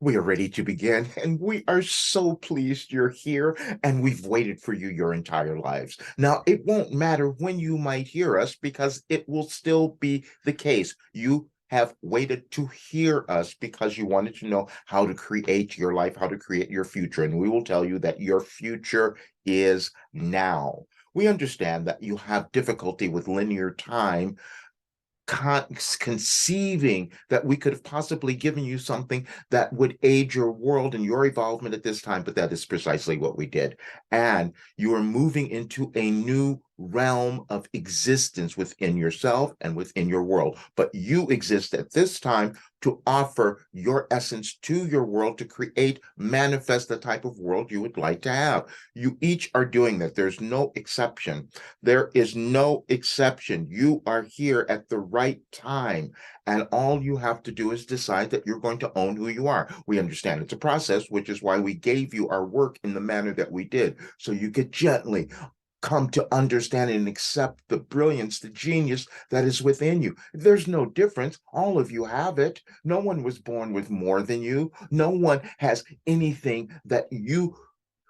We are ready to begin, and we are so pleased you're here, and we've waited for you your entire lives. Now, it won't matter when you might hear us because it will still be the case. You have waited to hear us because you wanted to know how to create your life, how to create your future, and we will tell you that your future is now. We understand that you have difficulty with linear time conceiving that we could have possibly given you something that would aid your world and your evolvement at this time, but that is precisely what we did. And you are moving into a new realm of existence within yourself and within your world. But you exist at this time to offer your essence to your world to create, manifest the type of world you would like to have. You each are doing that. There's no exception. There is no exception. You are here at the right time. And all you have to do is decide that you're going to own who you are. We understand it's a process, which is why we gave you our work in the manner that we did. So you could gently come to understand and accept the brilliance, the genius that is within you. There's no difference. All of you have it. No one was born with more than you. No one has anything that you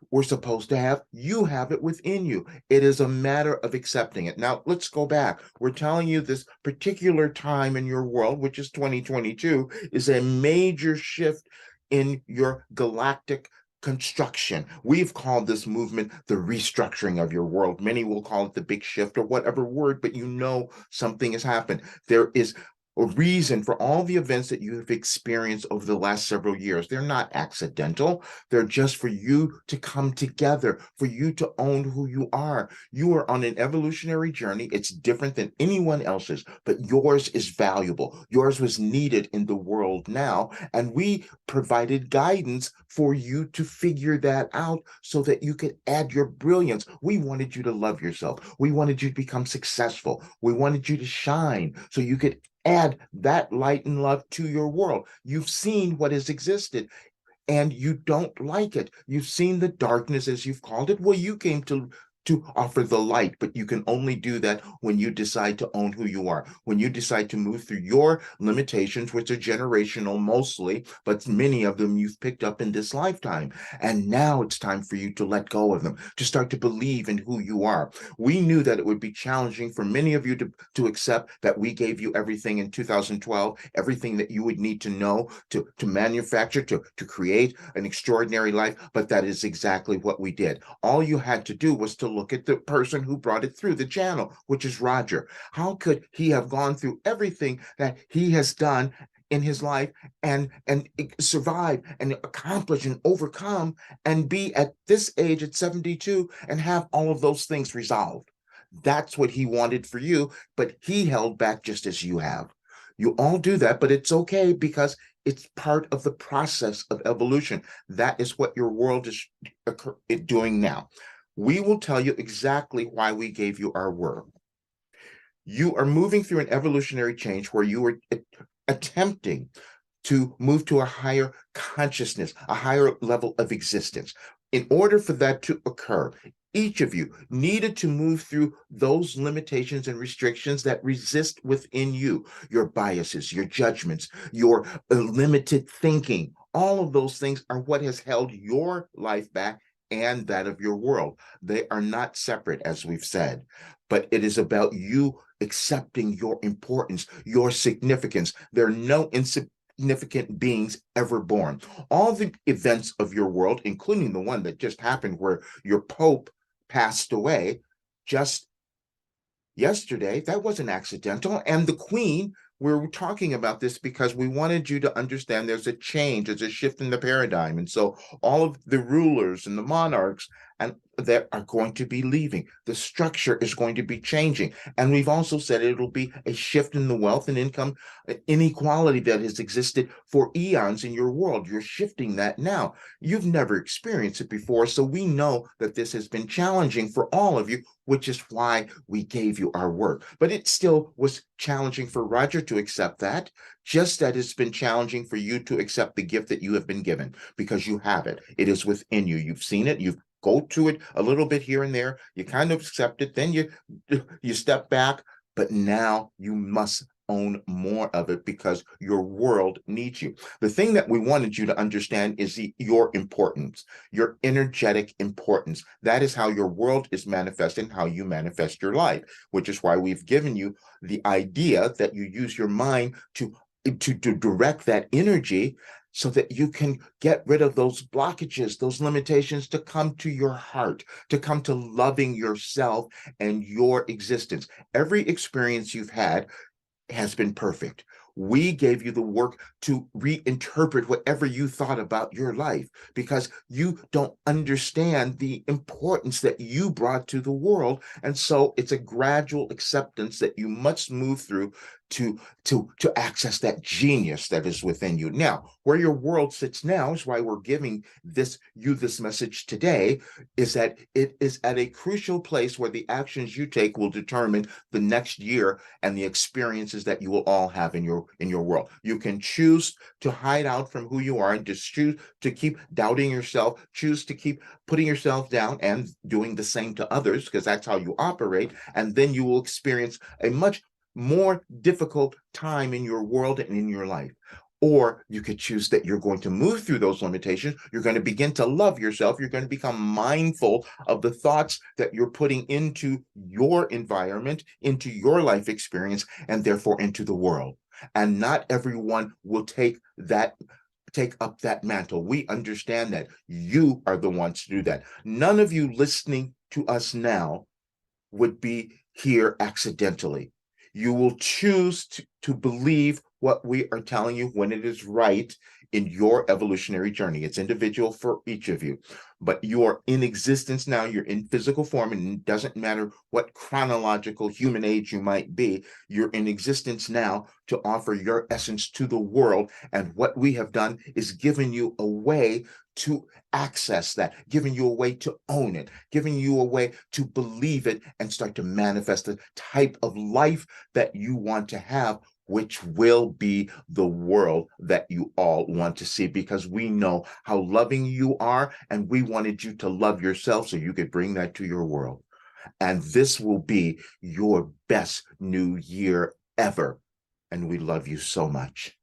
were supposed to have. You have it within you. It is a matter of accepting it. Now, let's go back. We're telling you this particular time in your world, which is 2022, is a major shift in your galactic construction. We've called this movement the restructuring of your world. Many will call it the big shift or whatever word, but you know something has happened. There is a reason for all the events that you have experienced over the last several years. They're not accidental. They're just for you to come together, for you to own who you are. You are on an evolutionary journey. It's different than anyone else's, but yours is valuable. Yours was needed in the world now, and we provided guidance for you to figure that out so that you could add your brilliance. We wanted you to love yourself. We wanted you to become successful. We wanted you to shine so you could add that light and love to your world. You've seen what has existed and you don't like it. You've seen the darkness, as you've called it. Well, you came to offer the light, but you can only do that when you decide to own who you are, when you decide to move through your limitations, which are generational mostly, but many of them you've picked up in this lifetime. And now it's time for you to let go of them, to start to believe in who you are. We knew that it would be challenging for many of you to accept that we gave you everything in 2012, everything that you would need to know to manufacture, to create an extraordinary life, but that is exactly what we did. All you had to do was to look at the person who brought it through the channel, which is Roger. How could he have gone through everything that he has done in his life and survive and accomplish and overcome and be at this age at 72 and have all of those things resolved? That's what he wanted for you, but he held back just as you have. You all do that, but it's okay because it's part of the process of evolution. That is what your world is doing now. We will tell you exactly why we gave you our word. You are moving through an evolutionary change where you are attempting to move to a higher consciousness, a higher level of existence. In order for that to occur, each of you needed to move through those limitations and restrictions that resist within you, your biases, your judgments, your limited thinking. All of those things are what has held your life back and that of your world. They are not separate, as we've said, but it is about you accepting your importance, your significance. There are no insignificant beings ever born. All the events of your world, including the one that just happened where your Pope passed away just yesterday, that wasn't accidental. And the Queen, we're talking about this because we wanted you to understand there's a change, there's a shift in the paradigm. And so all of the rulers and the monarchs and that are going to be leaving. The structure is going to be changing. And we've also said it'll be a shift in the wealth and income inequality that has existed for eons in your world. You're shifting that now. You've never experienced it before. So we know that this has been challenging for all of you, which is why we gave you our work. But it still was challenging for Roger to accept that, just that it's been challenging for you to accept the gift that you have been given because you have it. It is within you. You've seen it. You've go to it a little bit here and there. You kind of accept it. Then you step back, but now you must own more of it because your world needs you. The thing that we wanted you to understand is your importance, your energetic importance. That is how your world is manifesting, how you manifest your life, which is why we've given you the idea that you use your mind to direct that energy so that you can get rid of those blockages, those limitations, to come to your heart, to come to loving yourself and your existence. Every experience you've had has been perfect. We gave you the work to reinterpret whatever you thought about your life because you don't understand the importance that you brought to the world. And so it's a gradual acceptance that you must move through to access that genius that is within you. Now, where your world sits now is why we're giving this message today, is that it is at a crucial place where the actions you take will determine the next year and the experiences that you will all have in your world. You can choose to hide out from who you are and just choose to keep doubting yourself, choose to keep putting yourself down and doing the same to others, because that's how you operate. And then you will experience a much more difficult time in your world and in your life. Or you could choose that you're going to move through those limitations. You're going to begin to love yourself. You're going to become mindful of the thoughts that you're putting into your environment, into your life experience, and therefore into the world. And not everyone will take up that mantle. We understand that you are the ones to do that. None of you listening to us now would be here accidentally. You will choose to believe what we are telling you when it is right in your evolutionary journey. It's individual for each of you, but you are in existence now. You're in physical form, and it doesn't matter what chronological human age you might be. You're in existence now to offer your essence to the world. And what we have done is given you a way to access that, giving you a way to own it, giving you a way to believe it and start to manifest the type of life that you want to have, which will be the world that you all want to see, because we know how loving you are, and we wanted you to love yourself so you could bring that to your world. And this will be your best new year ever. And we love you so much.